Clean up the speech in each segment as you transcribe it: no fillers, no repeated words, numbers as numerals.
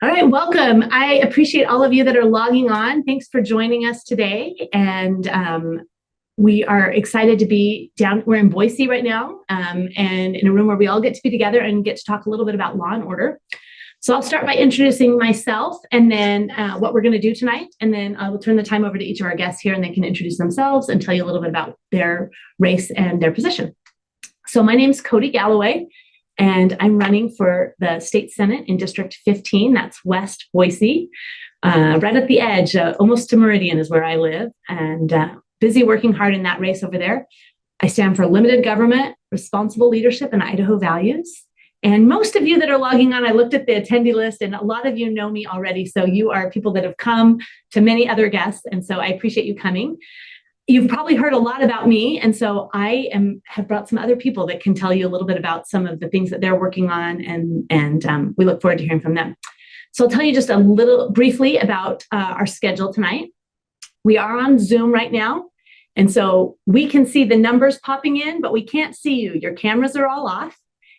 All right, welcome. I appreciate all of you that are logging on. Thanks for joining us today. And we are excited to be down. We're in Boise right now, and in a room where we all get to be together and get to talk a little bit about law and order. So I'll start by introducing myself and then what we're going to do tonight. And then I will turn the time over to each of our guests here and they can introduce themselves and tell you a little bit about their race and their position. So my name is Codi Galloway. And I'm running for the state senate in District 15. That's West Boise, right at the edge, almost to Meridian is where I live, and busy working hard in that race over there. I stand for limited government, responsible leadership, and Idaho values. And most of you that are logging on, I looked at the attendee list, and a lot of you know me already. So you are people that have come to many other guests, and so I appreciate you coming. You've probably heard a lot about me, and so have brought some other people that can tell you a little bit about some of the things that they're working on, and we look forward to hearing from them. So I'll tell you just a little briefly about our schedule tonight. We are on Zoom right now, and so we can see the numbers popping in, but we can't see you. Your cameras are all off,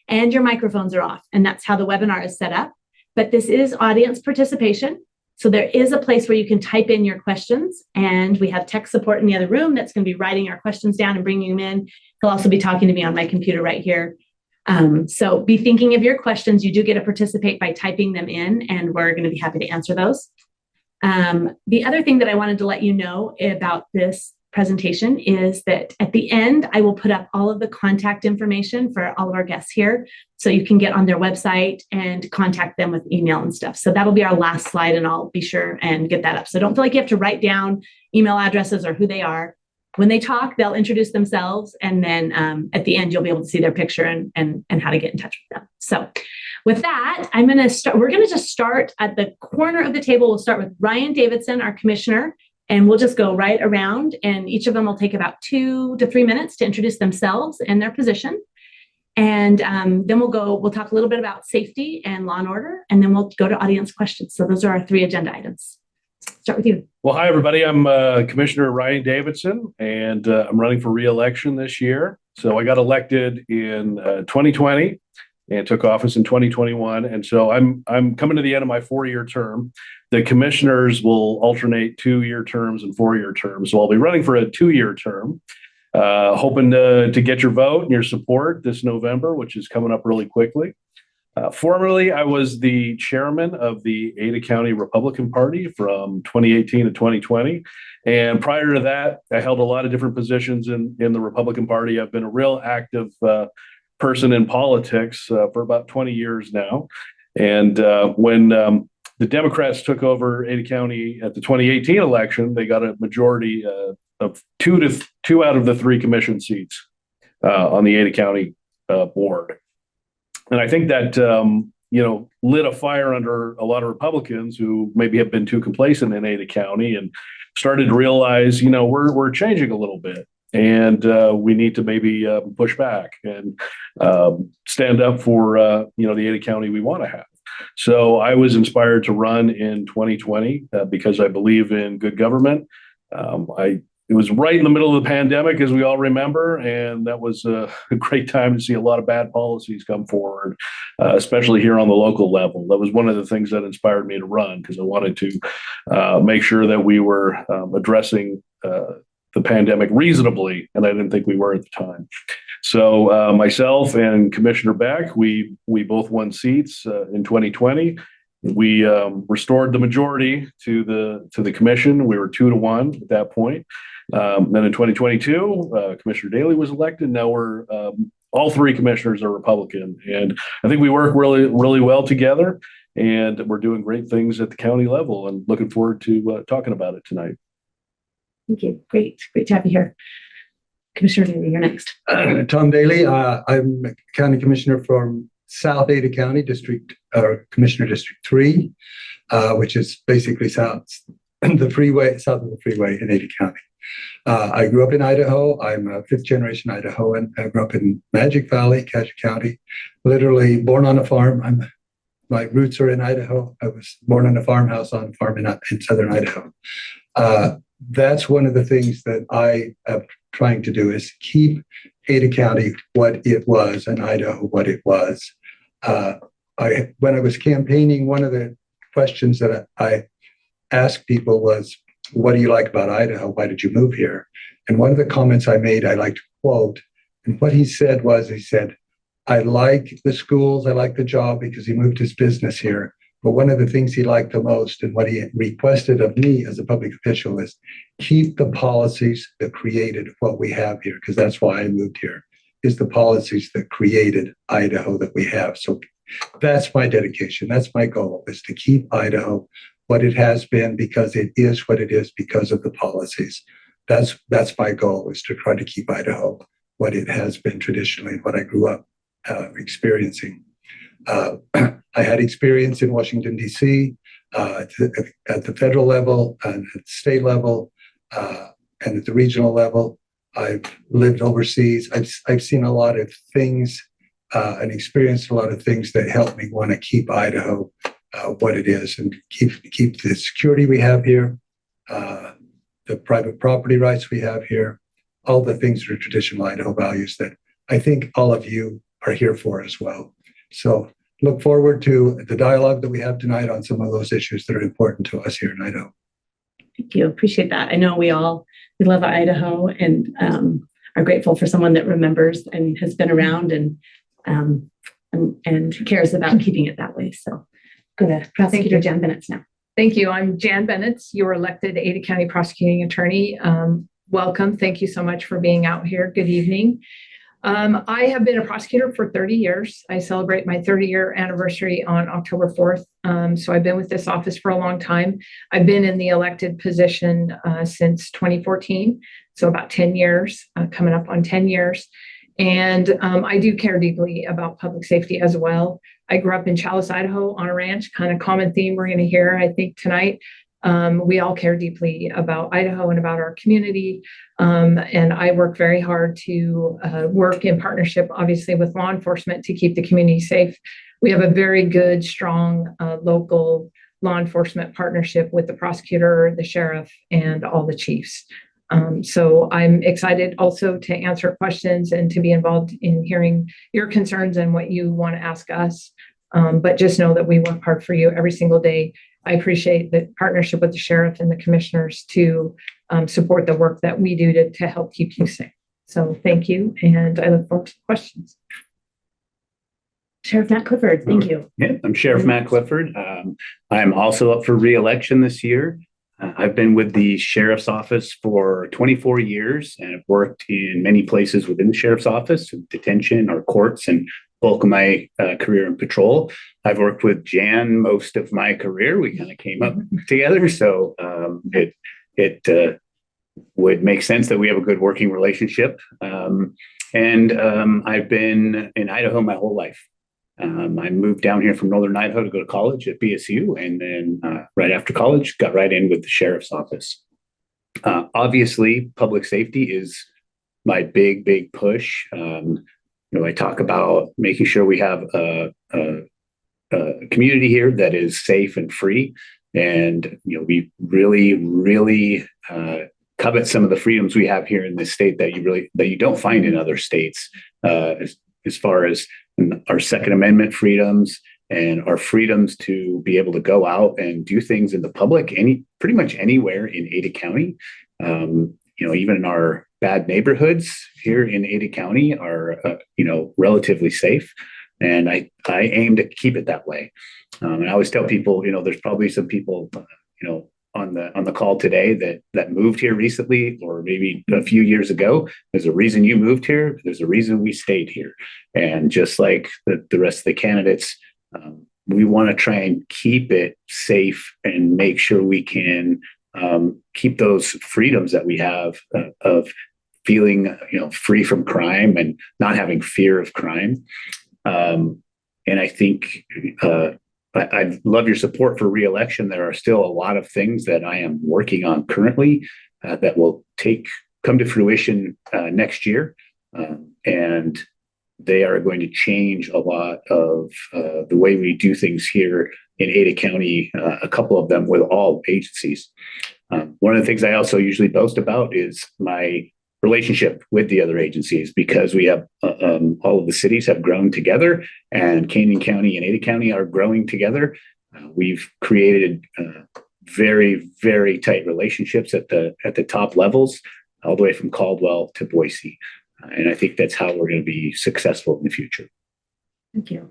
and your microphones are off, and that's how the webinar is set up. But this is audience participation. So there is a place where you can type in your questions, and we have tech support in the other room that's going to be writing our questions down and bringing them in. He'll also be talking to me on my computer right here. So be thinking of your questions. You do get to participate by typing them in, and we're going to be happy to answer those. The other thing that I wanted to let you know about this presentation is that at the end, I will put up all of the contact information for all of our guests here. So you can get on their website and contact them with email and stuff. So that'll be our last slide, and I'll be sure and get that up. So don't feel like you have to write down email addresses or who they are. When they talk, they'll introduce themselves. And then at the end, you'll be able to see their picture and how to get in touch with them. So with that, we're going to just start at the corner of the table. We'll start with Ryan Davidson, our commissioner. And we'll just go right around, and each of them will take about 2 to 3 minutes to introduce themselves and their position. And then we'll talk a little bit about safety and law and order, and then we'll go to audience questions. So those are our 3 agenda items. Start with you. Well, hi, everybody. I'm Commissioner Ryan Davidson, and I'm running for re-election this year. So I got elected in 2020 and took office in 2021. And so I'm coming to the end of my 4-year term. The commissioners will alternate 2-year terms and 4-year terms. So I'll be running for a 2-year term, hoping to get your vote and your support this November, which is coming up really quickly. Formerly, I was the chairman of the Ada County Republican Party from 2018 to 2020. And prior to that, I held a lot of different positions in the Republican Party. I've been a real active person in politics for about 20 years now. And when the Democrats took over Ada County at the 2018 election, they got a majority of 2 out of the 3 commission seats on the Ada County board. And I think that, lit a fire under a lot of Republicans who maybe have been too complacent in Ada County and started to realize, we're changing a little bit. And we need to maybe push back and stand up for, the Ada County we want to have. So I was inspired to run in 2020 because I believe in good government. It was right in the middle of the pandemic, as we all remember, and that was a great time to see a lot of bad policies come forward, especially here on the local level. That was one of the things that inspired me to run, because I wanted to make sure that we were addressing the pandemic reasonably, and I didn't think we were at the time. So myself and Commissioner Beck, we both won seats in 2020. We restored the majority to the commission. We were 2-1 at that point. Then in 2022, Commissioner Dayley was elected. Now we're all 3 commissioners are Republican, and I think we work really, really well together. And we're doing great things at the county level, and looking forward to talking about it tonight. Thank you. Great to have you here. Commissioner Dayley, you're next. Tom Dayley. I'm County Commissioner from South Ada County, Commissioner District 3, which is basically south of the freeway in Ada County. I grew up in Idaho. I'm a 5th-generation Idahoan. I grew up in Magic Valley, Cassia County, literally born on a farm. My roots are in Idaho. I was born in a farmhouse on a farm in southern Idaho. That's one of the things that I am trying to do, is keep Ada County what it was and Idaho what it was. When I was campaigning, one of the questions that I asked people was, what do you like about Idaho? Why did you move here? And one of the comments I made, I like to quote, and what he said was, he said, I like the schools, I like the job because he moved his business here. But one of the things he liked the most and what he requested of me as a public official is keep the policies that created what we have here, because that's why I moved here, is the policies that created Idaho that we have. So that's my dedication. That's my goal, is to keep Idaho what it has been, because it is what it is because of the policies. That's my goal, is to try to keep Idaho what it has been traditionally, what I grew up experiencing. I had experience in Washington, D.C., at the federal level and at the state level, and at the regional level. I've lived overseas. I've seen a lot of things and experienced a lot of things that help me want to keep Idaho what it is, and keep the security we have here, the private property rights we have here, all the things that are traditional Idaho values that I think all of you are here for as well. So look forward to the dialogue that we have tonight on some of those issues that are important to us here in Idaho. Thank you. Appreciate that. I know we love Idaho and are grateful for someone that remembers and has been around and cares about keeping it that way. So go to Prosecutor Jan Bennetts now. Thank you. I'm Jan Bennetts, your elected Ada County Prosecuting Attorney. Welcome. Thank you so much for being out here. Good evening. I have been a prosecutor for 30 years. I celebrate my 30-year anniversary on October 4th. So I've been with this office for a long time. I've been in the elected position since 2014, so about 10 years, coming up on 10 years. And I do care deeply about public safety as well. I grew up in Chalice, Idaho on a ranch, kind of common theme we're going to hear, I think, tonight. We all care deeply about Idaho and about our community. And I work very hard to work in partnership, obviously, with law enforcement to keep the community safe. We have a very good, strong local law enforcement partnership with the prosecutor, the sheriff, and all the chiefs. So I'm excited also to answer questions and to be involved in hearing your concerns and what you want to ask us. But just know that we work hard for you every single day. I appreciate the partnership with the sheriff and the commissioners to support the work that we do to help keep you safe. So thank you, and I look forward to questions. Sheriff Matt Clifford, thank you. Yeah, I'm Sheriff Matt Clifford. I'm also up for re-election this year. I've been with the sheriff's office for 24 years and have worked in many places within the sheriff's office, detention or courts, and bulk of my career in patrol. I've worked with Jan most of my career. We kind of came up together, so it would make sense that we have a good working relationship. And I've been in Idaho my whole life. I moved down here from Northern Idaho to go to college at BSU, and then right after college, got right in with the sheriff's office. Obviously, public safety is my big push. I talk about making sure we have a community here that is safe and free, and we really covet some of the freedoms we have here in this state that you don't find in other states, as far as our Second Amendment freedoms and our freedoms to be able to go out and do things in the public, pretty much anywhere in Ada County. Even in our bad neighborhoods here in Ada County are, relatively safe. And I aim to keep it that way. And I always tell people, there's probably some people, on the call today that moved here recently, or maybe a few years ago. There's a reason you moved here. There's a reason we stayed here. And just like the rest of the candidates, we want to try and keep it safe and make sure we can keep those freedoms that we have of feeling, free from crime and not having fear of crime. And I think I love your support for re-election. There are still a lot of things that I am working on currently that will come to fruition next year. And they are going to change a lot of the way we do things here in Ada County, a couple of them with all agencies. One of the things I also usually boast about is my relationship with the other agencies, because we have all of the cities have grown together, and Canyon County and Ada County are growing together. We've created very, very tight relationships at the top levels, all the way from Caldwell to Boise. And I think that's how we're going to be successful in the future. Thank you.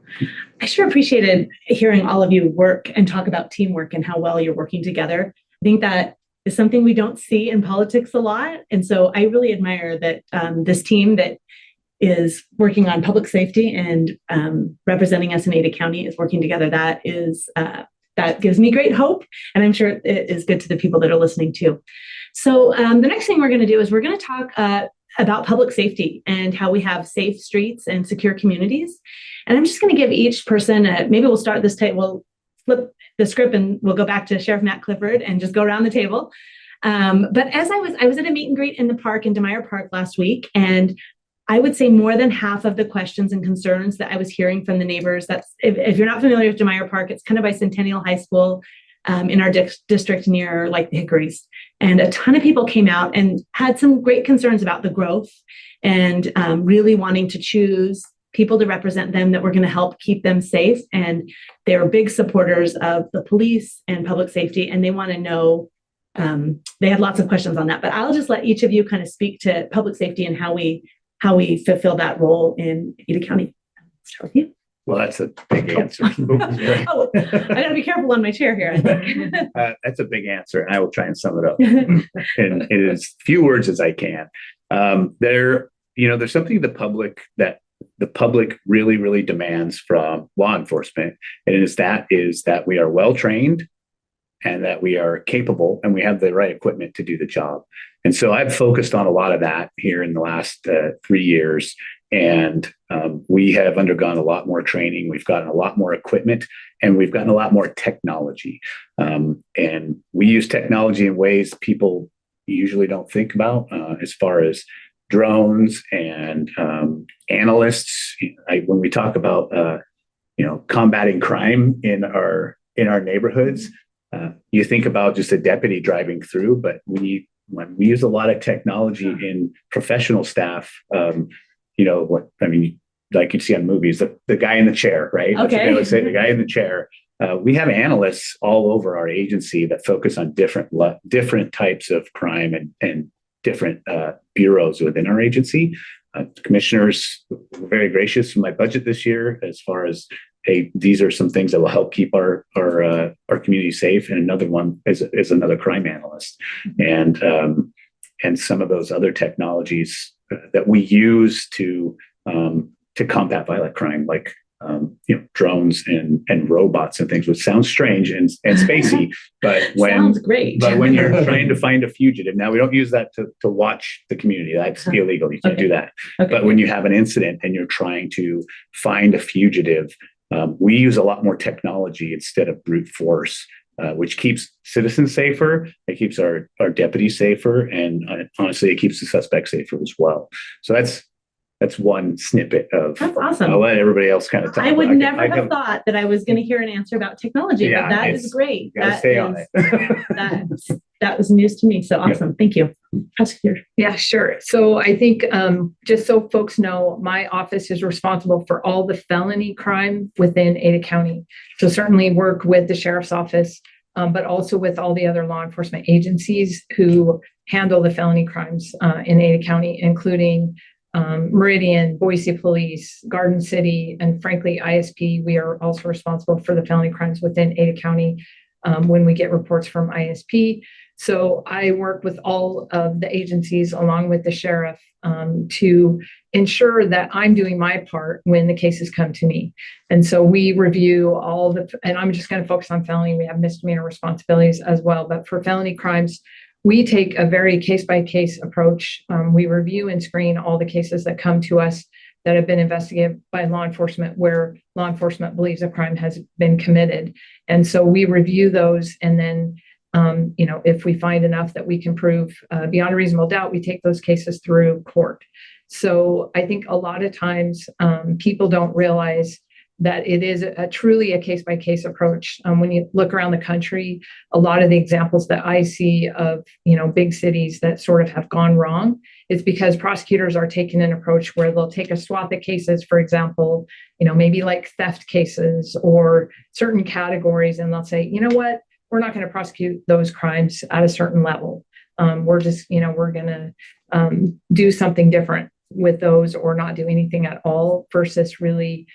I sure appreciated hearing all of you work and talk about teamwork and how well you're working together. I think that is something we don't see in politics a lot. And so I really admire that this team that is working on public safety and representing us in Ada County is working together. That gives me great hope. And I'm sure it is good to the people that are listening too. So the next thing we're going to do is we're going to talk about public safety and how we have safe streets and secure communities. And I'm just going to give each person, maybe we'll start this table, we'll flip the script and we'll go back to Sheriff Matt Clifford and just go around the table. But as I was at a meet and greet in the park in DeMeyer Park last week, and I would say more than half of the questions and concerns that I was hearing from the neighbors, that's if you're not familiar with DeMeyer Park, it's kind of by Centennial High School in our district near like the Hickories. And a ton of people came out and had some great concerns about the growth and really wanting to choose people to represent them that were going to help keep them safe. And they're big supporters of the police and public safety. And they want to know, they had lots of questions on that, but I'll just let each of you kind of speak to public safety and how we fulfill that role in Ada County. Start with you. Well, that's a big answer. Oh, I gotta be careful on my chair here. That's a big answer, and I will try and sum it up in as few words as I can. There's something that the public really, really demands from law enforcement, and is that we are well trained and that we are capable and we have the right equipment to do the job. And so I've focused on a lot of that here in the last 3 years. And we have undergone a lot more training. We've gotten a lot more equipment and we've gotten a lot more technology. And we use technology in ways people usually don't think about, as far as drones and analysts. When we talk about, combating crime in our neighborhoods, you think about just a deputy driving through, but we use a lot of technology in professional staff. Like you see on movies, the guy in the chair, right? Okay. Let's say the guy in the chair. We have analysts all over our agency that focus on different types of crime and different bureaus within our agency. Commissioners were very gracious in my budget this year as far as, hey, these are some things that will help keep our community safe. And another one is another crime analyst, and some of those other technologies that we use to combat violent crime, like drones and robots and things, which sounds strange and spacey, but sounds great. But when you're trying to find a fugitive, now we don't use that to watch the community. That's illegal. You can't do that. Okay. But when you have an incident and you're trying to find a fugitive, we use a lot more technology instead of brute force, which keeps citizens safer. It keeps our deputies safer. And honestly, it keeps the suspect safer as well. So that's one snippet of. That's awesome. I'll let everybody else kind of talk. I would never have thought that I was going to hear an answer about technology, but that is great. Stay on it. That was news to me. So awesome. Thank you. Prosecutor. Yeah, sure. So I think just so folks know, my office is responsible for all the felony crime within Ada County. So certainly work with the sheriff's office, but also with all the other law enforcement agencies who handle the felony crimes in Ada County, including Meridian, Boise Police, Garden City, and frankly, ISP. We are also responsible for the felony crimes within Ada County when we get reports from ISP. So I work with all of the agencies along with the sheriff to ensure that I'm doing my part when the cases come to me. And so we review and I'm just going to focus on felony. We have misdemeanor responsibilities as well. But for felony crimes, we take a very case-by-case approach. We review and screen all the cases that come to us that have been investigated by law enforcement where law enforcement believes a crime has been committed. And so we review those, and then if we find enough that we can prove beyond a reasonable doubt, we take those cases through court. So I think a lot of times people don't realize that it is truly a case-by-case approach. When you look around the country, a lot of the examples that I see of, big cities that sort of have gone wrong, it's because prosecutors are taking an approach where they'll take a swath of cases, for example, maybe like theft cases or certain categories, and they'll say, you know what, we're not going to prosecute those crimes at a certain level. We're just, we're going to do something different with those, or not do anything at all, versus really,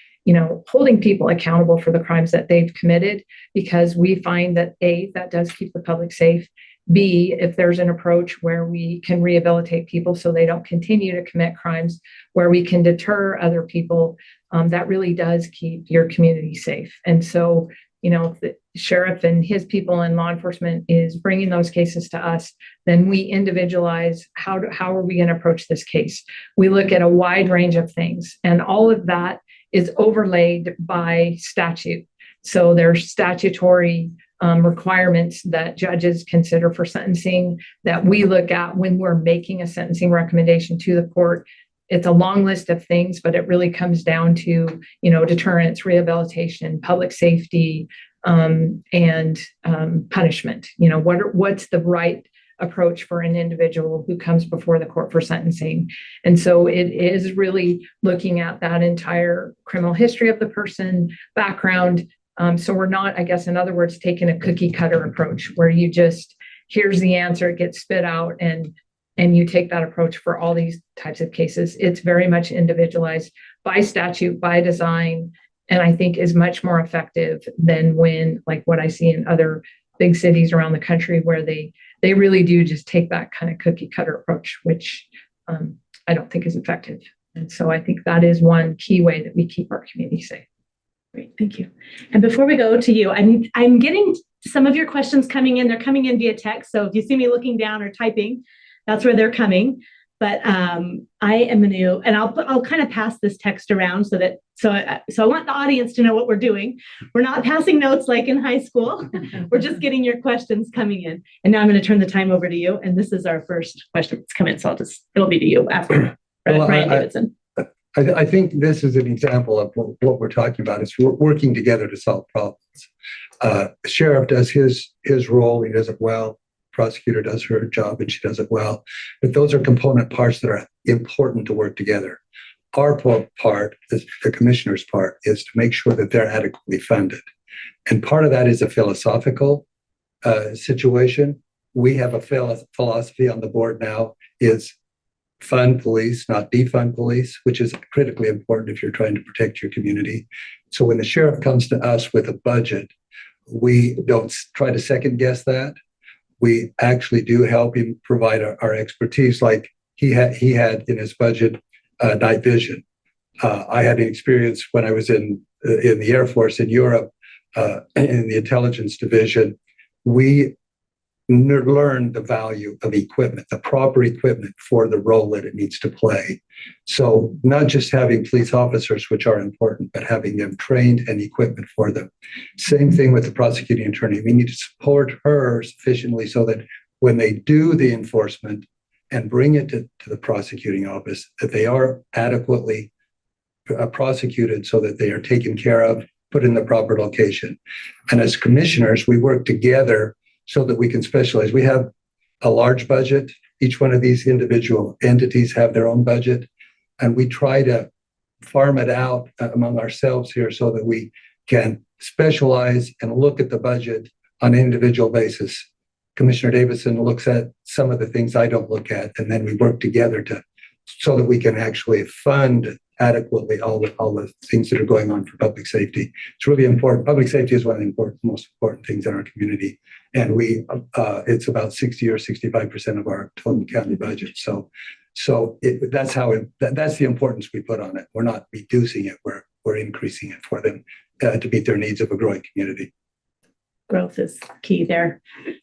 holding people accountable for the crimes that they've committed, because we find that A, that does keep the public safe. B, if there's an approach where we can rehabilitate people so they don't continue to commit crimes, where we can deter other people, that really does keep your community safe. And so, if the sheriff and his people in law enforcement is bringing those cases to us, then we individualize how are we going to approach this case. We look at a wide range of things, and all of that is overlaid by statute. So there's statutory requirements that judges consider for sentencing that we look at when we're making a sentencing recommendation to the court. It's a long list of things, but it really comes down to, deterrence, rehabilitation, public safety, and punishment. What's the right approach for an individual who comes before the court for sentencing. And so it is really looking at that entire criminal history of the person, background. So we're not, I guess, in other words, taking a cookie cutter approach where you just, here's the answer, it gets spit out, and you take that approach for all these types of cases. It's very much individualized by statute, by design, and I think is much more effective than when, like what I see in other big cities around the country, where they really do just take that kind of cookie cutter approach, which I don't think is effective. And so I think that is one key way that we keep our community safe. Great, thank you. And before we go to you, I'm getting some of your questions coming in. They're coming in via text. So if you see me looking down or typing, that's where they're coming. But I am going to, and I'll kind of pass this text around so I want the audience to know what we're doing. We're not passing notes like in high school. We're just getting your questions coming in. And now I'm going to turn the time over to you. And this is our first question that's come in. So it'll be to you after Ryan Davidson. I think this is an example of what we're talking about. Is we're working together to solve problems. The sheriff does his role. He does it well. Prosecutor does her job and she does it well. But those are component parts that are important to work together. Our part, the commissioner's part, is to make sure that they're adequately funded. And part of that is a philosophical situation. We have a philosophy on the board now is fund police, not defund police, which is critically important if you're trying to protect your community. So when the sheriff comes to us with a budget, we don't try to second guess that. We actually do help him provide our expertise, like he had in his budget night vision. I had an experience when I was in the Air Force in Europe, in the intelligence division. We learned the value of equipment, the proper equipment for the role that it needs to play. So not just having police officers, which are important, but having them trained and equipment for them. Same thing with the prosecuting attorney. We need to support her sufficiently so that when they do the enforcement and bring it to the prosecuting office, that they are adequately prosecuted so that they are taken care of, put in the proper location. And as commissioners, we work together so that we can specialize. We have a large budget. Each one of these individual entities have their own budget, and we try to farm it out among ourselves here so that we can specialize and look at the budget on an individual basis. Commissioner Davidson looks at some of the things I don't look at, and then we work together so that we can actually fund adequately all the things that are going on for public safety. It's really important. Public safety is one of the most important things in our community. And it's about 60 or 65% of our total county budget. So that's the importance we put on it. We're not reducing it. We're increasing it for them to meet their needs of a growing community. Growth is key there.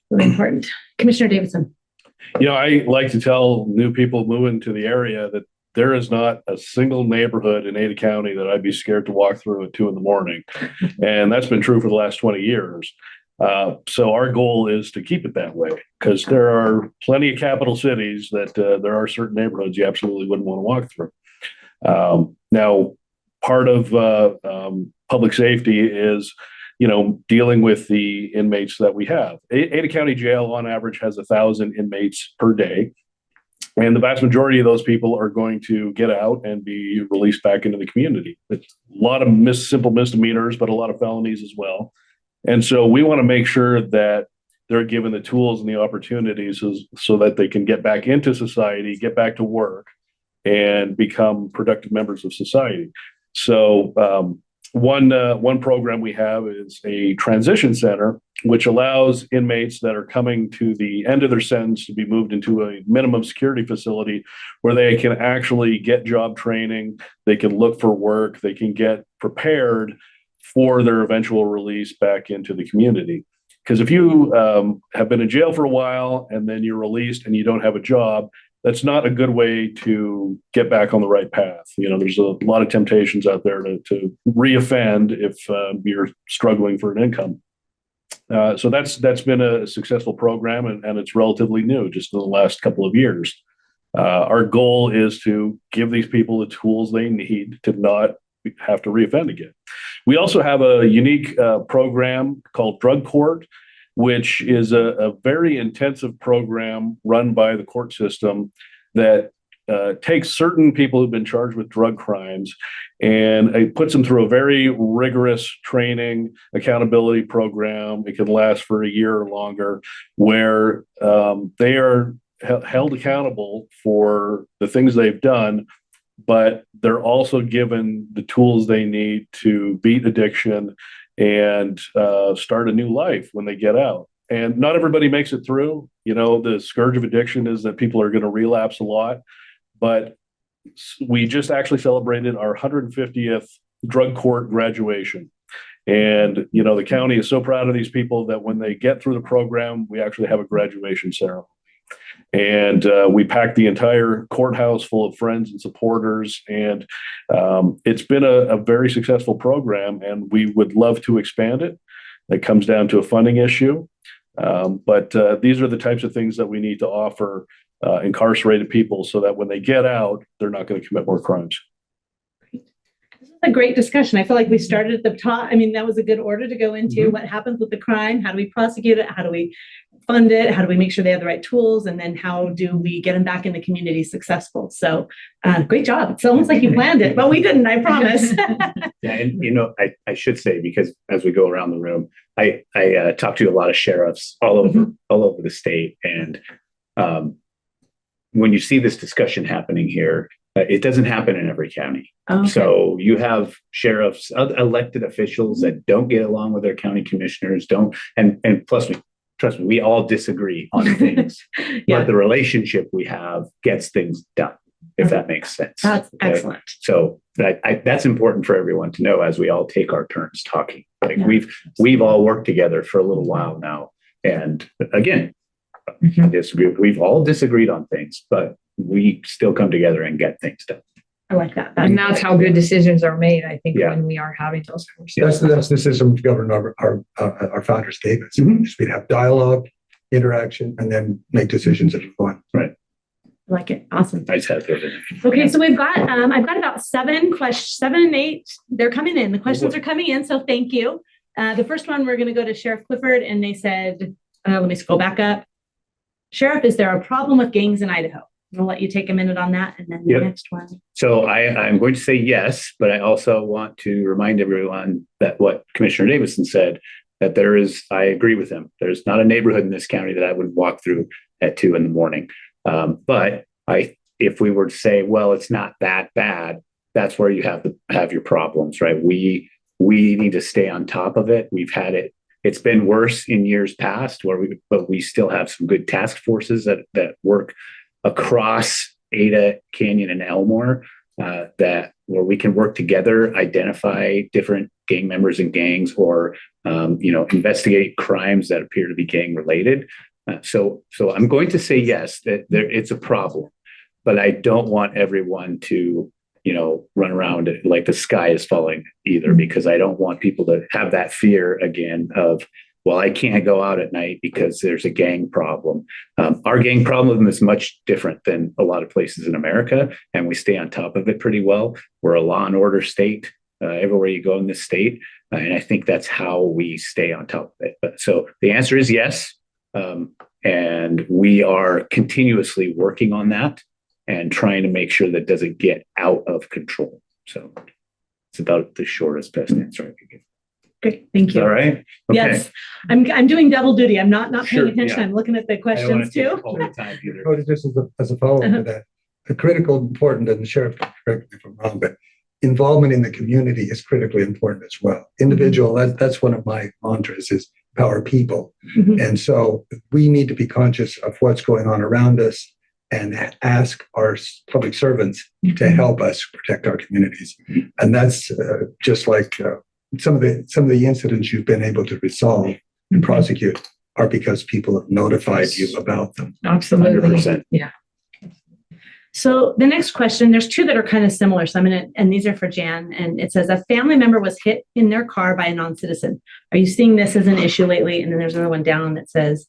Really important. Commissioner Davidson. I like to tell new people moving to the area that there is not a single neighborhood in Ada County that I'd be scared to walk through at 2 a.m. And that's been true for the last 20 years. So our goal is to keep it that way, because there are plenty of capital cities that there are certain neighborhoods you absolutely wouldn't want to walk through. Now, part of public safety is, dealing with the inmates that we have. Ada County Jail on average has 1,000 inmates per day. And the vast majority of those people are going to get out and be released back into the community. It's a lot of simple misdemeanors, but a lot of felonies as well. And so we want to make sure that they're given the tools and the opportunities so that they can get back into society, get back to work, and become productive members of society. So one program we have is a transition center, which allows inmates that are coming to the end of their sentence to be moved into a minimum security facility where they can actually get job training, they can look for work, they can get prepared for their eventual release back into the community. Because if you have been in jail for a while and then you're released and you don't have a job, that's not a good way to get back on the right path. There's a lot of temptations out there to reoffend if you're struggling for an income. So that's been a successful program, and it's relatively new, just in the last couple of years. Our goal is to give these people the tools they need to not have to reoffend again. We also have a unique program called Drug Court, which is a very intensive program run by the court system that takes certain people who've been charged with drug crimes and it puts them through a very rigorous training accountability program. It can last for a year or longer, where they are held accountable for the things they've done, but they're also given the tools they need to beat addiction and start a new life when they get out. And not everybody makes it through. The scourge of addiction is that people are going to relapse a lot. But we just actually celebrated our 150th drug court graduation. And, the county is so proud of these people that when they get through the program, we actually have a graduation ceremony. And we packed the entire courthouse full of friends and supporters. And it's been a very successful program, and we would love to expand it. It comes down to a funding issue. But these are the types of things that we need to offer incarcerated people so that when they get out, they're not going to commit more crimes. This is a great discussion. I feel like we started at the top. I mean, that was a good order to go into. What happens with the crime? How do we prosecute it? How do we fund it? How do we make sure they have the right tools? And then how do we get them back in the community successful? So great job. It's almost like you planned it, but we didn't, I promise. Yeah, and I should say, because as we go around the room, I talk to a lot of sheriffs all over the state, and when you see this discussion happening here, it doesn't happen in every county. Okay. So you have sheriffs, elected officials that don't get along with their county commissioners, and plus, trust me, we all disagree on things, but the relationship we have gets things done, if that makes sense. That's excellent. So that's important for everyone to know as we all take our turns talking. Like we've all worked together for a little while now, and again, I disagree. We've all disagreed on things, but we still come together and get things done. I like that. And that's how good decisions are made, I think, when we are having those conversations. That's the system governed our founders gave us. We'd have dialogue, interaction, and then make decisions as we go on. Right. I like it. Awesome. Nice have it. Okay, so we've got I've got about 7 and 8. They're coming in. The questions are coming in, so thank you. The first one, we're going to go to Sheriff Clifford, and they said, let me scroll back up. Sheriff, is there a problem with gangs in Idaho? I'll let you take a minute on that, and then the next one. So I'm going to say yes, but I also want to remind everyone that what Commissioner Davidson said, that I agree with him. There's not a neighborhood in this county that I would walk through at 2 a.m. But if we were to say, well, it's not that bad, that's where you have your problems, right? We need to stay on top of it. We've had it. It's been worse in years past, but we still have some good task forces that work across Ada, Canyon, and Elmore, where we can work together, identify different gang members and gangs, or investigate crimes that appear to be gang related. So I'm going to say yes, that it's a problem, but I don't want everyone to run around like the sky is falling either, because I don't want people to have that fear again of, well, I can't go out at night because there's a gang problem. Our gang problem is much different than a lot of places in America, and we stay on top of it pretty well. We're a law and order state. everywhere you go in this state. And I think that's how we stay on top of it. So the answer is yes. And we are continuously working on that and trying to make sure that doesn't get out of control. So it's about the shortest, best answer I could give. Great, thank you. All right. Okay. Yes, I'm doing double duty. I'm not Sure, paying attention. yeah. I'm looking at the I don't want questions to take too. up all the time either. Cody, just as a follow-up Uh-huh. to that, the critical important, and the sheriff, correct me if I'm wrong, but involvement in the community is critically important as well. Individual, that's one of my mantras, is empower people. Mhm. And so we need to be conscious of what's going on around us and ask our public servants to help us protect our communities. And that's just like some of the incidents you've been able to resolve and prosecute are because people have notified you about them. Absolutely. 100%. Yeah. So the next question, there's two that are kind of similar. So and these are for Jan, and it says a family member was hit in their car by a non-citizen. Are you seeing this as an issue lately? And then there's another one down that says,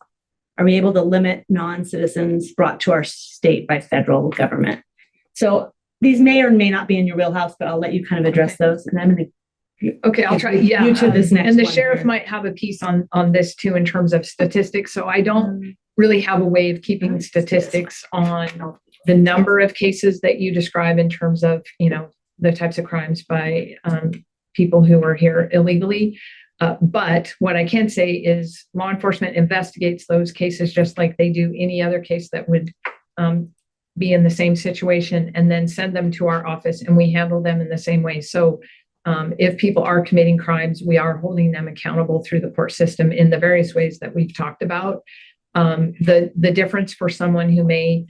are we able to limit non-citizens brought to our state by federal government? So these may or may not be in your wheelhouse, but I'll let you kind of address those. And I'm going Okay, I'll try. You Yeah. to this next And the one sheriff here. might have a piece on this too, in terms of statistics. So I don't really have a way of keeping statistics on the number of cases that you describe in terms of, the types of crimes by people who are here illegally. But what I can say is law enforcement investigates those cases just like they do any other case that would be in the same situation, and then send them to our office, and we handle them in the same way. So if people are committing crimes, we are holding them accountable through the court system in the various ways that we've talked about. The difference for someone who may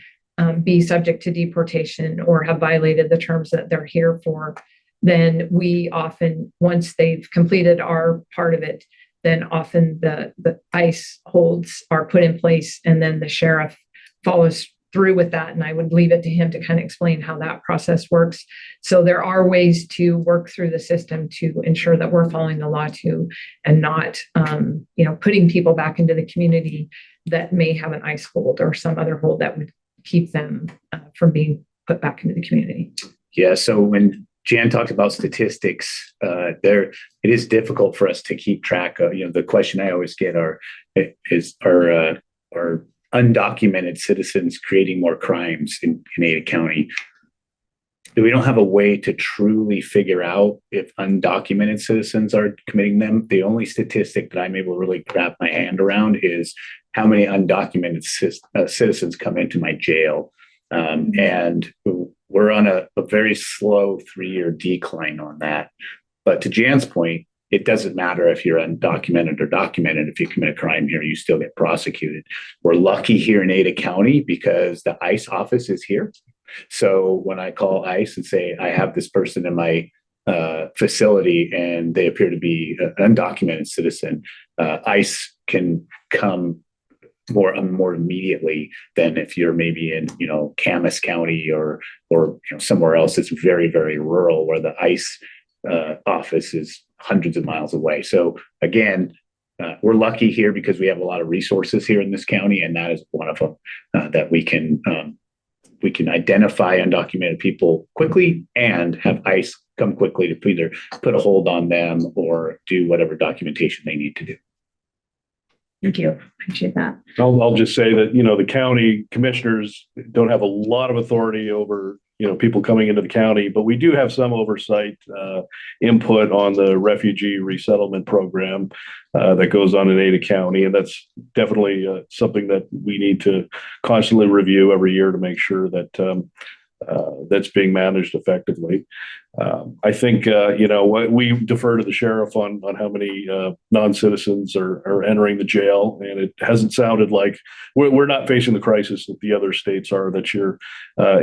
be subject to deportation or have violated the terms that they're here for, then we often, once they've completed our part of it, then often the ICE holds are put in place, and then the sheriff follows through with that. And I would leave it to him to kind of explain how that process works. So there are ways to work through the system to ensure that we're following the law too, and not, putting people back into the community that may have an ICE hold or some other hold that would keep them from being put back into the community. Yeah. So when Jan talked about statistics, it is difficult for us to keep track of. The question I always get are undocumented citizens creating more crimes in Ada County? We don't have a way to truly figure out if undocumented citizens are committing them. The only statistic that I'm able to really wrap my hand around is how many undocumented citizens come into my jail. And we're on a very slow 3-year decline on that. But to Jan's point, it doesn't matter if you're undocumented or documented. If you commit a crime here, you still get prosecuted. We're lucky here in Ada County because the ICE office is here. So when I call ICE and say, I have this person in my facility and they appear to be an undocumented citizen, ICE can come more immediately than if you're maybe in, Camas County or somewhere else that's very, very rural, where the ICE office is hundreds of miles away. So again, we're lucky here because we have a lot of resources here in this county, and that is one of them that we can identify undocumented people quickly and have ICE come quickly to either put a hold on them or do whatever documentation they need to do. Thank you. Appreciate that. I'll just say that, the county commissioners don't have a lot of authority over, people coming into the county, but we do have some oversight, input on the refugee resettlement program that goes on in Ada County. And that's definitely something that we need to constantly review every year to make sure that that's being managed effectively. I think, we defer to the sheriff on how many non-citizens are entering the jail. And it hasn't sounded like we're not facing the crisis that the other states are that you're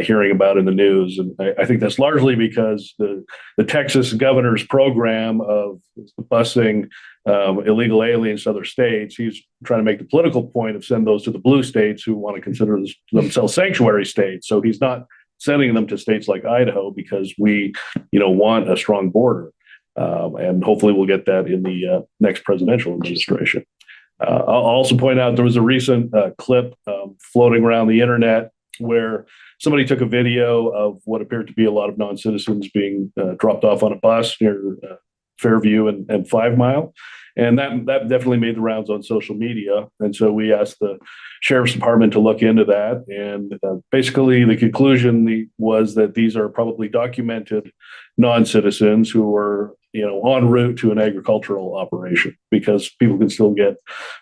hearing about in the news. And I think that's largely because the Texas governor's program of busing illegal aliens to other states, he's trying to make the political point of send those to the blue states who want to consider themselves sanctuary states. So he's not sending them to states like Idaho because we, want a strong border. And hopefully we'll get that in the next presidential administration. I'll also point out there was a recent clip floating around the internet where somebody took a video of what appeared to be a lot of non-citizens being dropped off on a bus near Fairview and 5 Mile. And that definitely made the rounds on social media. And so we asked the sheriff's department to look into that. And basically the conclusion was that these are probably documented non-citizens who were, en route to an agricultural operation, because people can still get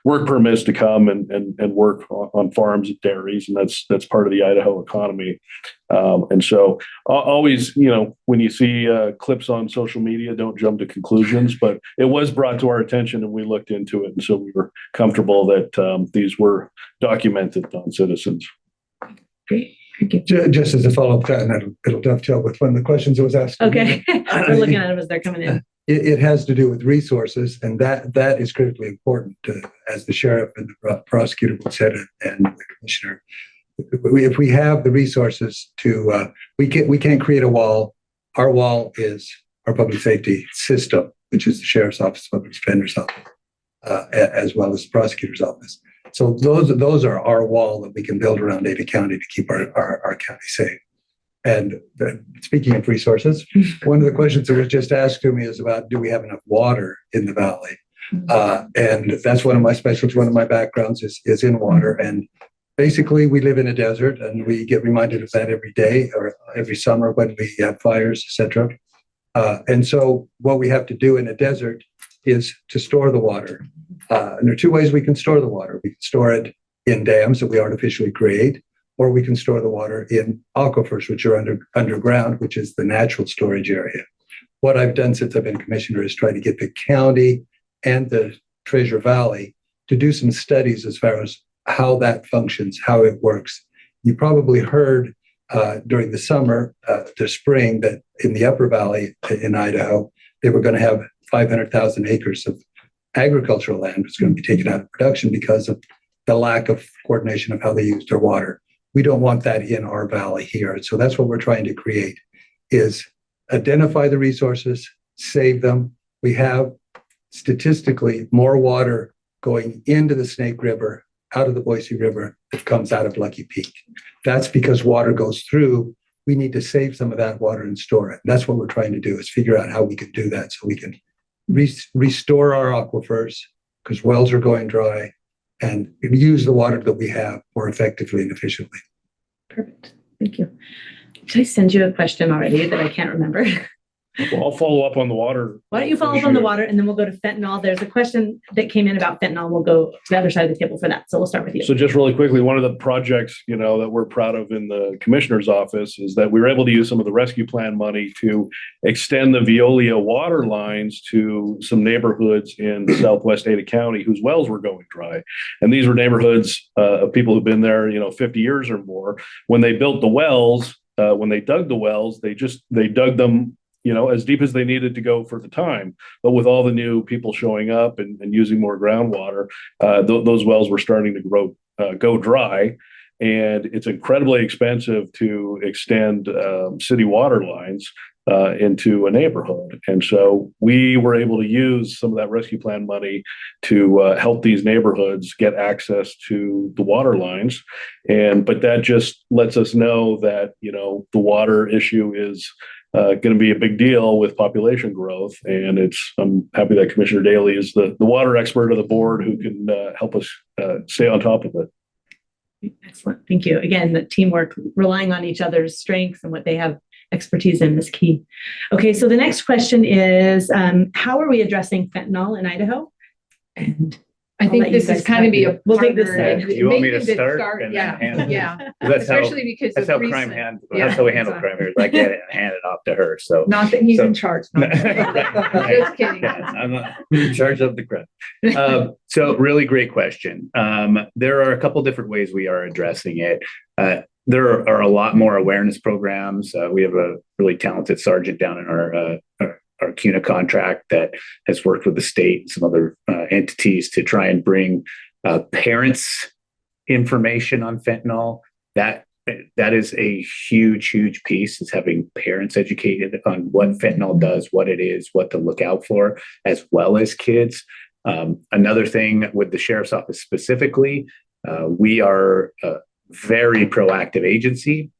work permits to come and work on farms and dairies. And that's part of the Idaho economy. And so always, when you see clips on social media, don't jump to conclusions, but it was brought to our attention and we looked into it. And so we were comfortable that these were documented non-citizens. Great. Thank you. Just as a follow-up, and it'll dovetail with one of the questions that was asked. Okay. We're looking at them as they're coming in. It has to do with resources, and that is critically important, as the sheriff and the prosecutor said, and the commissioner. If we have the resources to, we can't create a wall. Our wall is our public safety system, which is the sheriff's office, public defender's office, as well as the prosecutor's office. So those are our wall that we can build around Ada County to keep our county safe. And speaking of resources, one of the questions that was just asked to me is about, do we have enough water in the valley? And that's one of my specialties. One of my backgrounds is in water. And basically, we live in a desert, and we get reminded of that every day or every summer when we have fires, etc. And so what we have to do in a desert is to store the water. And there are two ways we can store the water. We can store it in dams that we artificially create, or we can store the water in aquifers, which are underground, which is the natural storage area. What I've done since I've been commissioner is try to get the county and the Treasure Valley to do some studies as far as how that functions, how it works. You probably heard during the summer, the spring, that in the Upper Valley in Idaho, they were going to have 500,000 acres of agricultural land was going to be taken out of production because of the lack of coordination of how they used their water. We don't want that in our valley here. So that's what we're trying to create, is identify the resources, save them. We have statistically more water going into the Snake River, out of the Boise River, that comes out of Lucky Peak. That's because water goes through. We need to save some of that water and store it. That's what we're trying to do, is figure out how we can do that so we can restore our aquifers, because wells are going dry, and use the water that we have more effectively and efficiently. Perfect. Thank you. Did I send you a question already that I can't remember? Well, I'll follow up on the water. Why don't you follow up on the water, and then we'll go to fentanyl. There's a question that came in about fentanyl. We'll go to the other side of the table for that. So we'll start with you. So just really quickly, one of the projects, that we're proud of in the commissioner's office is that we were able to use some of the rescue plan money to extend the Veolia water lines to some neighborhoods in southwest Ada County whose wells were going dry. And these were neighborhoods of people who've been there, 50 years or more. When they built the wells, when they dug the wells, they dug them as deep as they needed to go for the time. But with all the new people showing up and using more groundwater, those wells were starting to go dry. And it's incredibly expensive to extend city water lines into a neighborhood. And so we were able to use some of that rescue plan money to help these neighborhoods get access to the water lines. But that just lets us know that, the water issue is going to be a big deal with population growth. And I'm happy that Commissioner Dayley is the water expert of the board who can help us stay on top of it. Excellent. Thank you. Again, the teamwork, relying on each other's strengths and what they have expertise in is key. Okay, so the next question is, how are we addressing fentanyl in Idaho? And I think this is kind of be a we'll take this partner. side. Do you want me to Maybe start? Yeah. That's how, Especially because that's how crime that's how we handle crime here. I get it and hand it off to her. So not that he's So- in charge. No. Just kidding. I'm not in charge of the crime. So really great question. There are a couple different ways we are addressing it. There are a lot more awareness programs. We have a really talented sergeant down in our CUNA contract that has worked with the state and some other entities to try and bring parents information on fentanyl. That is a huge piece, is having parents educated on what fentanyl does, what it is, what to look out for, as well as kids. Another thing with the sheriff's office specifically, we are very proactive agency.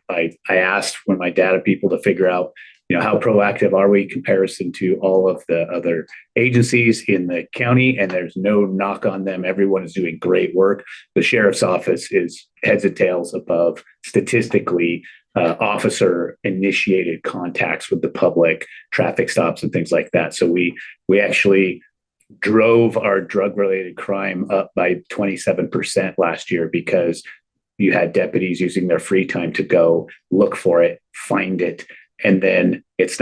I asked when my data people to figure out, how proactive are we in comparison to all of the other agencies in the county, and there's no knock on them. Everyone is doing great work. The sheriff's office is heads and tails above statistically officer initiated contacts with the public, traffic stops and things like that. So we actually drove our drug related crime up by 27% last year because you had deputies using their free time to go look for it, find it. And then it's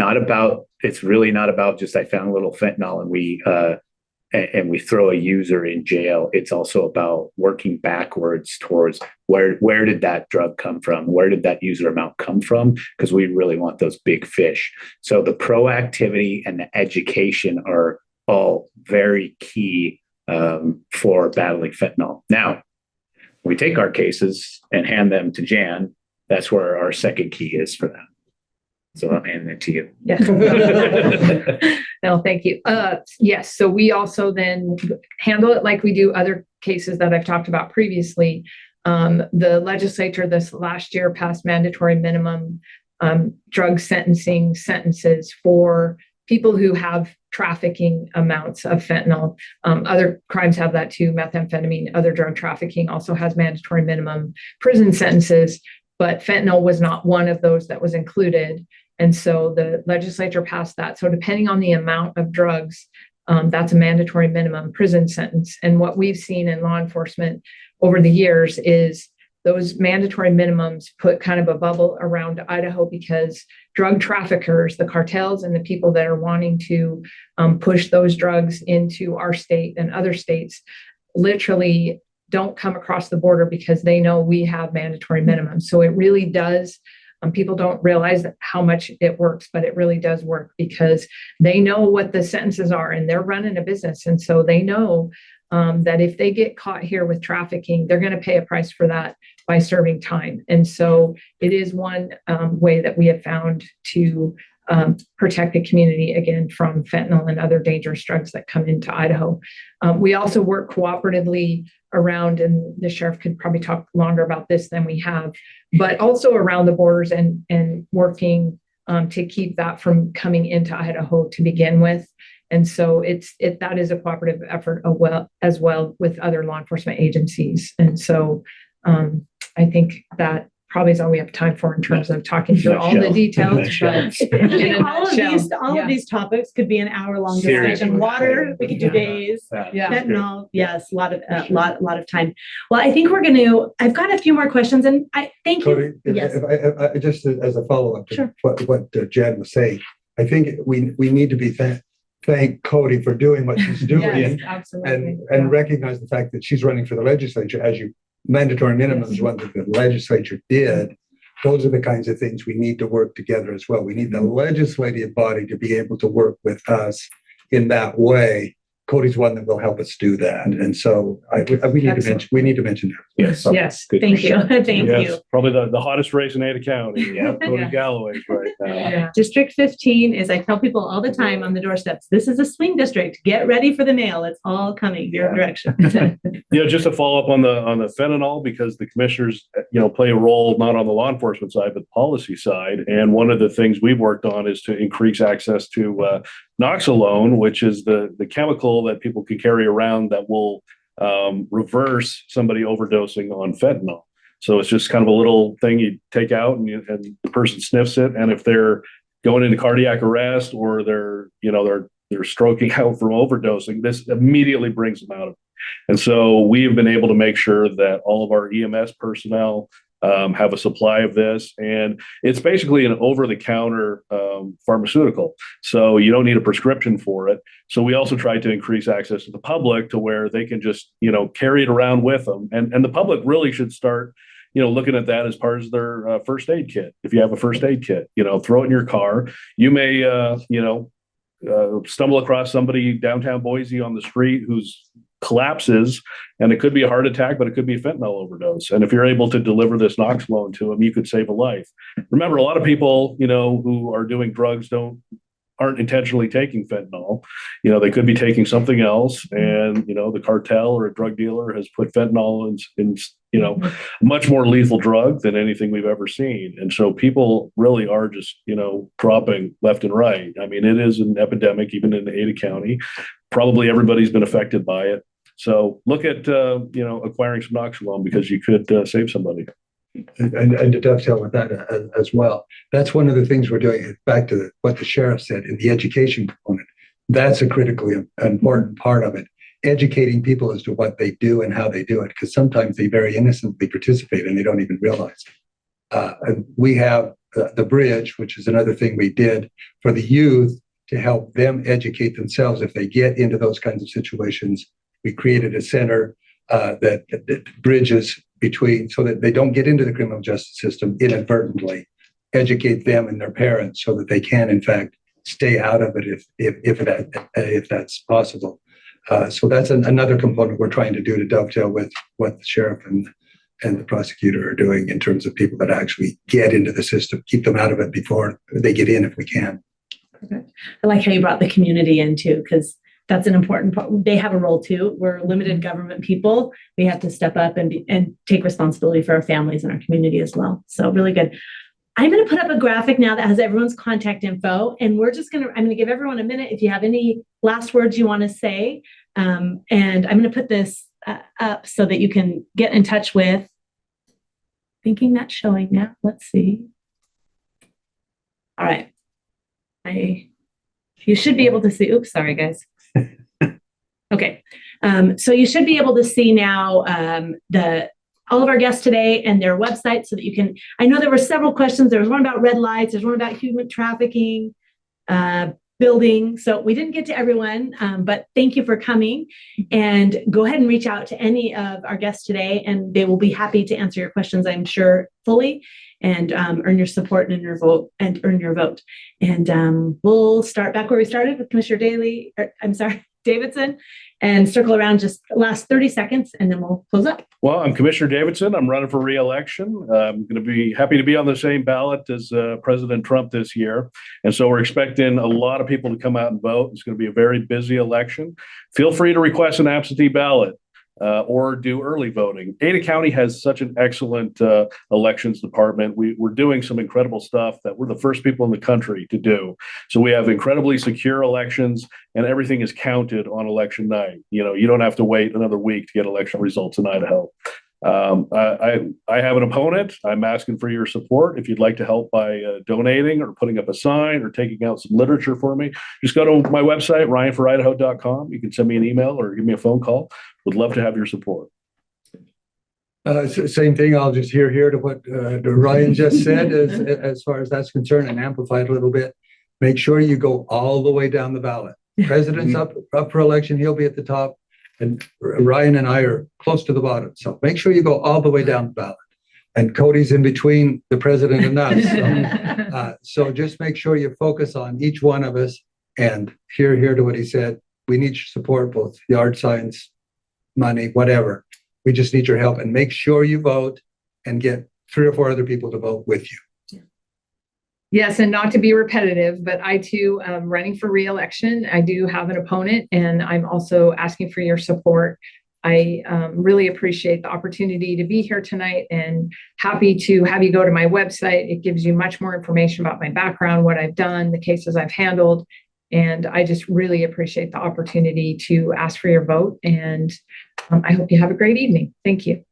really not about just, I found a little fentanyl and we throw a user in jail. It's also about working backwards towards where did that drug come from? Where did that user amount come from? Because we really want those big fish. So the proactivity and the education are all very key for battling fentanyl. Now, we take our cases and hand them to Jan. That's where our second key is for that. So I'm handing it to you. Yeah. No, thank you. Yes. So we also then handle it like we do other cases that I've talked about previously. The legislature this last year passed mandatory minimum drug sentences for people who have trafficking amounts of fentanyl. Other crimes have that too. Methamphetamine, other drug trafficking also has mandatory minimum prison sentences, but fentanyl was not one of those that was included. And so the legislature passed that. So depending on the amount of drugs, that's a mandatory minimum prison sentence. And what we've seen in law enforcement over the years is those mandatory minimums put kind of a bubble around Idaho because drug traffickers, the cartels and the people that are wanting to push those drugs into our state and other states literally don't come across the border because they know we have mandatory minimums. So it really does. People don't realize how much it works, but it really does work because they know what the sentences are and they're running a business. And so they know that if they get caught here with trafficking, they're going to pay a price for that by serving time. And so it is one way that we have found to protect the community, again, from fentanyl and other dangerous drugs that come into Idaho. We also work cooperatively around, and the sheriff could probably talk longer about this than we have, but also around the borders and working to keep that from coming into Idaho to begin with. And so that is a cooperative effort as well with other law enforcement agencies. And so I think that probably is all we have time for in terms of talking through all the details. All of these topics could be an hour-long discussion. Water, we could do days. Fentanyl, yes, a lot of time. Well, I think I've got a few more questions, and I thank Codi, you. Yes. If I just as a follow-up to what Jan was saying, I think we need to thank Codi for doing what she's doing. Yes, absolutely. And recognize the fact that she's running for the legislature as mandatory minimums is one that the legislature did. Those are the kinds of things we need to work together as well. We need the legislative body to be able to work with us in that way. Codi's one that will help us do that. And so we need to mention that. Yes. Yes. Thank you. Thank you. Probably the hottest race in Ada County. Yeah. Codi Galloway right now. Yeah. District 15 is, I tell people all the time on the doorsteps, this is a swing district. Get ready for the mail. It's all coming your direction. Just to follow up on the fentanyl, because the commissioners, play a role not on the law enforcement side, but the policy side. And one of the things we've worked on is to increase access to Noxalone, which is the chemical that people can carry around that will reverse somebody overdosing on fentanyl. So it's just kind of a little thing you take out and the person sniffs it. And if they're going into cardiac arrest or they're stroking out from overdosing, this immediately brings them out of it. And so we have been able to make sure that all of our EMS personnel have a supply of this, and it's basically an over-the-counter pharmaceutical. So you don't need a prescription for it. So we also try to increase access to the public to where they can just, carry it around with them. And the public really should start, looking at that as part of their first aid kit. If you have a first aid kit, throw it in your car. You may, stumble across somebody downtown Boise on the street who's collapses, and it could be a heart attack, but it could be a fentanyl overdose. And if you're able to deliver this Noxalone to them, you could save a life. Remember, a lot of people, who are doing drugs don't aren't intentionally taking fentanyl. They could be taking something else, and the cartel or a drug dealer has put fentanyl in a much more lethal drug than anything we've ever seen. And so people really are just dropping left and right. I mean, it is an epidemic even in Ada County. Probably everybody's been affected by it. So look at acquiring some Noxalone, because you could save somebody. And to dovetail with that as well, that's one of the things we're doing. Back to what the sheriff said in the education component, that's a critically important part of it. Educating people as to what they do and how they do it, because sometimes they very innocently participate and they don't even realize it. We have the bridge, which is another thing we did for the youth to help them educate themselves if they get into those kinds of situations. We created a center that bridges between, so that they don't get into the criminal justice system inadvertently, educate them and their parents so that they can, in fact, stay out of it if that's possible. So that's another component we're trying to do to dovetail with what the sheriff and the prosecutor are doing in terms of people that actually get into the system, keep them out of it before they get in if we can. Perfect. I like how you brought the community in too, because that's an important part. They have a role too. We're limited government people. We have to step up and take responsibility for our families and our community as well. So really good. I'm going to put up a graphic now that has everyone's contact info, and I'm going to give everyone a minute if you have any last words you want to say. And I'm going to put this up so that you can get in touch with, thinking that's showing now. Let's see. All right. You should be able to see, oops, sorry guys. Okay. So you should be able to see now all of our guests today and their website, so that you can, I know there were several questions. There was one about red lights. There's one about human trafficking, building. So we didn't get to everyone, but thank you for coming, and go ahead and reach out to any of our guests today, and they will be happy to answer your questions, I'm sure, fully, and earn your support and earn your vote. And we'll start back where we started with Commissioner Davidson, and circle around just the last 30 seconds, and then we'll close up. Well, I'm Commissioner Davidson. I'm running for re-election. I'm going to be happy to be on the same ballot as President Trump this year. And so we're expecting a lot of people to come out and vote. It's going to be a very busy election. Feel free to request an absentee ballot or do early voting. Ada County has such an excellent elections department. We're doing some incredible stuff that we're the first people in the country to do. So we have incredibly secure elections, and everything is counted on election night. You don't have to wait another week to get election results in Idaho. I have an opponent. I'm asking for your support. If you'd like to help by donating or putting up a sign or taking out some literature for me, just go to my website, ryanforidaho.com. You can send me an email or give me a phone call. Would love to have your support. Same thing. I'll just hear to what Ryan just said as far as that's concerned, and amplify it a little bit. Make sure you go all the way down the ballot. President's up for election. He'll be at the top. And Ryan and I are close to the bottom. So make sure you go all the way down the ballot. And Cody's in between the president and us. So just make sure you focus on each one of us, and hear to what he said. We need your support, both yard signs, money, whatever. We just need your help, and make sure you vote and get 3 or 4 other people to vote with you. Yes, and not to be repetitive, but I too am running for re-election. I do have an opponent, and I'm also asking for your support. I really appreciate the opportunity to be here tonight, and happy to have you go to my website. It gives you much more information about my background, what I've done, the cases I've handled, and I just really appreciate the opportunity to ask for your vote, and I hope you have a great evening. Thank you.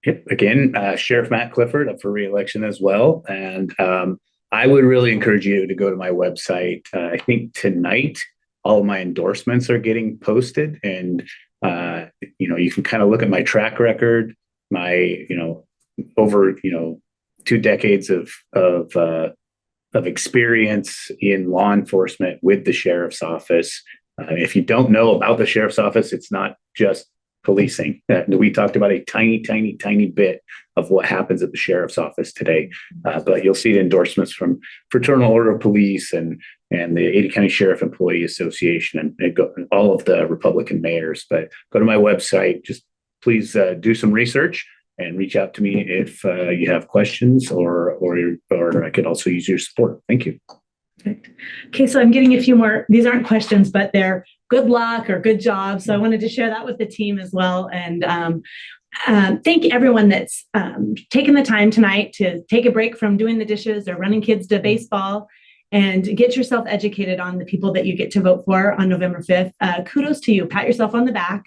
Yep. Again, Sheriff Matt Clifford up for re-election as well. And I would really encourage you to go to my website. I think tonight, all of my endorsements are getting posted, and you can kind of look at my track record, my, over, 2 decades of experience in law enforcement with the sheriff's office. If you don't know about the sheriff's office, it's not just policing. We talked about a tiny bit of what happens at the sheriff's office today, but you'll see endorsements from Fraternal Order of Police and the Ada County Sheriff Employee Association and all of the Republican mayors. But go to my website. Just please do some research and reach out to me if you have questions, or I could also use your support. Thank you. Perfect. Okay, so I'm getting a few more. These aren't questions, but they're good luck or good job. So I wanted to share that with the team as well. And thank everyone that's taken the time tonight to take a break from doing the dishes or running kids to baseball and get yourself educated on the people that you get to vote for on November 5th. Kudos to you. Pat yourself on the back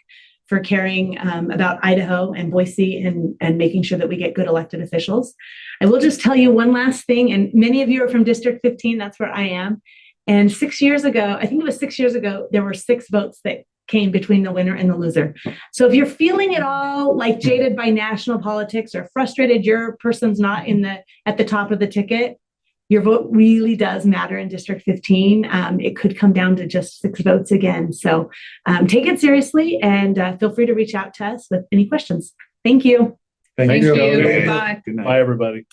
for caring about Idaho and Boise and making sure that we get good elected officials. I will just tell you one last thing, and many of you are from District 15, that's where I am. And 6 years ago, I think it was 6 years ago, there were 6 votes that came between the winner and the loser. So if you're feeling at all like jaded by national politics or frustrated your person's not at the top of the ticket, your vote really does matter in District 15. It could come down to just 6 votes again. So take it seriously and feel free to reach out to us with any questions. Thank you. Thank Thanks, you. Kelly. Bye. Good night. Bye, everybody.